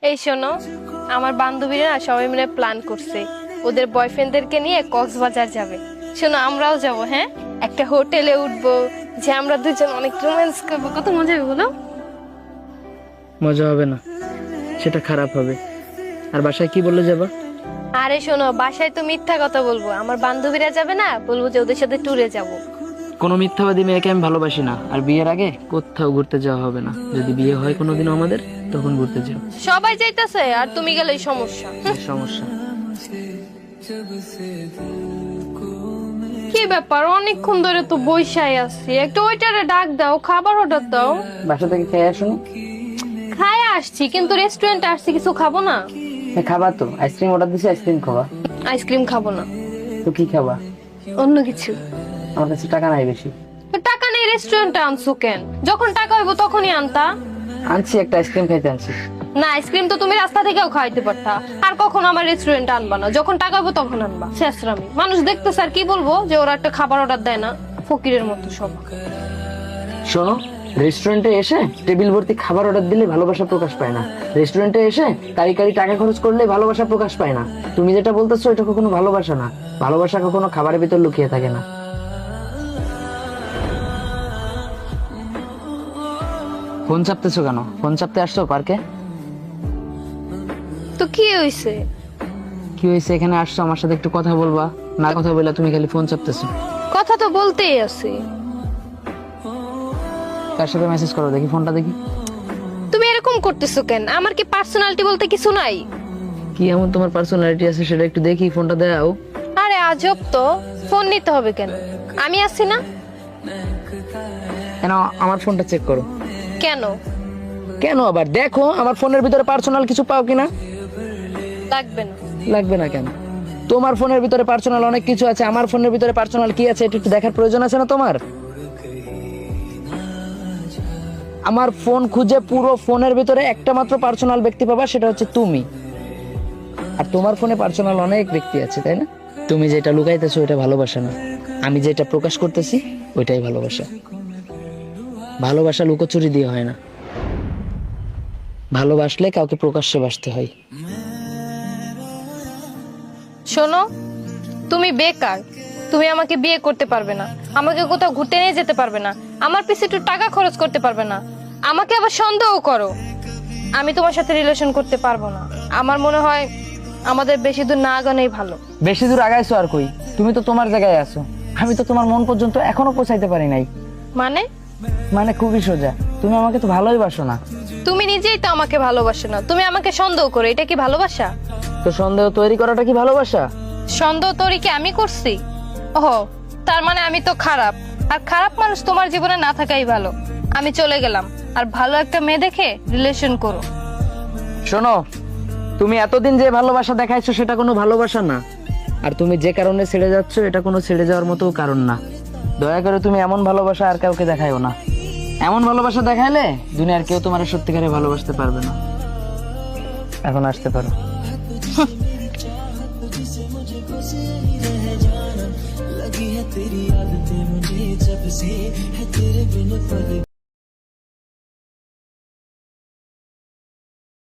এই শোনো, আমার বান্ধবীরা না সবাই মিলে প্ল্যান করছে ওদের বয়ফ্রেন্ডদেরকে নিয়ে কক্সবাজার যাবে। শোনো, আমরাও যাব। হ্যাঁ, একটা হোটেলে উঠবো, যে আমরা দুজন অনেক রোম্যান্স করবো। কত মজা হবে বলো? মজা হবে না, সেটা খারাপ হবে। আর বাসায় কি বললে যাবা? আরে শোনো, বাসায় তো মিথ্যা কথা বলবো, আমার বান্ধবীরা যাবে না, বলবো যে ওদের সাথে ট্যুরে যাব। কোনো মিথ্যাবাদী মেয়েকে আমি ভালোবাসি না, আর বিয়ের আগে কোথাও ঘুরতে যাওয়া হবে না। যদি বিয়ে হয় কোনোদিনও আমাদের, তখন ঘুরতে যাও। সবাই যাইতেছে আর তুমি গেলেই সমস্যা। এই সমস্যা। কি ব্যাপার, অনেকক্ষণ ধরে তো বইসাই আছি, একটু ওইটারে ডাক দাও, খাবার অর্ডার দাও। বাসা থেকে খেয়ে আসুন। খায় আসছি, কিন্তু রেস্টুরেন্টে আসছি, কিছু খাবো না। খাবা তো, আইসক্রিম অর্ডার দিছি, আইসক্রিম খাবা। আইসক্রিম খাবো না। তো কি খাবা? অন্য কিছু। আমার কাছে টাকা নাই বেশি। তো টাকা নেই, রেস্টুরেন্টে আনছো কেন? যখন টাকা হইব তখনই আনতা। আনছি, একটা আইসক্রিম খাইতে আনছি। না, আইসক্রিম তো তুমি রাস্তা থেকেও খাইতে পারতা। আর কখনো আমার রেস্টুরেন্টে আনবা না, যখন টাকা হইব তখন আনবা। শেষরামি মানুষ দেখতে স্যার কি বলবো, যে ওরা একটা খাবার অর্ডার দেয় না, ফকিরের মতো সব। শোনো, রেস্টুরেন্টে এসে টেবিল ভর্তি খাবার অর্ডার দিলে ভালোবাসা প্রকাশ পায় না। রেস্টুরেন্টে এসে কারি টাকা খরচ করলে ভালোবাসা প্রকাশ পায় না। তুমি যেটা বলতেছো এটা কখনো ভালোবাসা না। ভালোবাসা কখনো খাবারের ভিতর লুকিয়ে থাকে না। ফোন চাপতেছো কেন? ফোন চাপতে আসছো পার্কে? তো কি হইছে? কি হয়েছে? এখানে আসছো, আমার সাথে একটু কথা বলবা না? কথা বললে তুমি খালি ফোন চাপতেছো। কথা তো বলতেই আছি। তার সাথে মেসেজ করো, দেখি ফোনটা দেখি। তুমি এরকম করতেছো কেন? আমার কি পার্সোনালিটি বলতে কিছু নাই? কি এমন তোমার পার্সোনালিটি আছে সেটা একটু দেখি, ফোনটা দাও। আরে আজব তো, ফোন নিতে হবে কেন? আমি আছি না। কেন? আমার ফোনটা চেক করো। কেন? কেন আবার? দেখো আমার ফোনের ভিতরে পার্সোনাল কিছু পাও কিনা। লাগবে না। লাগবে না কেন? তোমার ফোনের ভিতরে পার্সোনাল অনেক কিছু আছে, আমার ফোনের ভিতরে পার্সোনাল কি আছে এটা একটু দেখার প্রয়োজন আছে না তোমার? আমার ফোন খুঁজে পুরো ফোনের ভিতরে একটা মাত্র পার্সোনাল ব্যক্তি পাবা, সেটা হচ্ছে তুমি। আর তোমার ফোনে পার্সোনাল অনেক ব্যক্তি আছে, তাই না? তুমি যেটা লুকাইতেছো ওটা ভালোবাসা না, আমি যেটা প্রকাশ করতেছি ওইটাই ভালোবাসা। ভালোবাসা লুকোচুরি দিয়ে হয় না, ভালোবাসলে কাউকে প্রকাশ্যে বাসতে হয়। শোনো, তুমি বেকার, তুমি আমাকে বিয়ে করতে পারবে না, আমাকে কোথাও ঘুরতে নিয়ে যেতে পারবে না, আমার পিছে একটু টাকা খরচ করতে পারবে না, আমাকে আবার সন্দেহ করো। আমি তোমার সাথে রিলেশন করতে পারবো না। আমার মনে হয় আমাদের বেশি দূর না আগানোই ভালো। বেশি দূর আগাইছো আর কই? তুমি তো তোমার জায়গায় আছো, আমি তো তোমার মন পর্যন্ত এখনো পৌঁছাইতে পারি নাই। মানে? মানে খুবই সোজা, তুমি আমাকে তো ভালোই বাসো না। তুমি নিজেই তো আমাকে ভালোবাসো না, তুমি আমাকে সন্দেহ করো, এটা কি ভালোবাসা? তো সন্দেহ তৈরি করাটা কি ভালোবাসা? সন্দেহ তৈরি কি আমি করছি? ওহো, তার মানে আমি তো খারাপ। আর খারাপ মানুষ তোমার জীবনে না থাকাই ভালো। আমি চলে গেলাম, আর ভালো একটা মেয়ে দেখে রিলেশন করো। শোনো, তুমি এতদিন যে ভালোবাসা দেখাইছো সেটা কোনো ভালোবাসা না। আর তুমি যে কারণে ছেড়ে যাচ্ছ এটা কোনো ছেড়ে যাওয়ার মতো কারণ না। দয়া করে তুমি এমন ভালোবাসা আর কাউকে দেখাইও না। এমন ভালোবাসা দেখাইলে দুনিয়ার কেউ তোমার সত্যিকারে ভালোবাসতে পারবে না। এখন আসতে পারো। लगी है तेरी आदतें मुझे जब से है तेरे बिन पल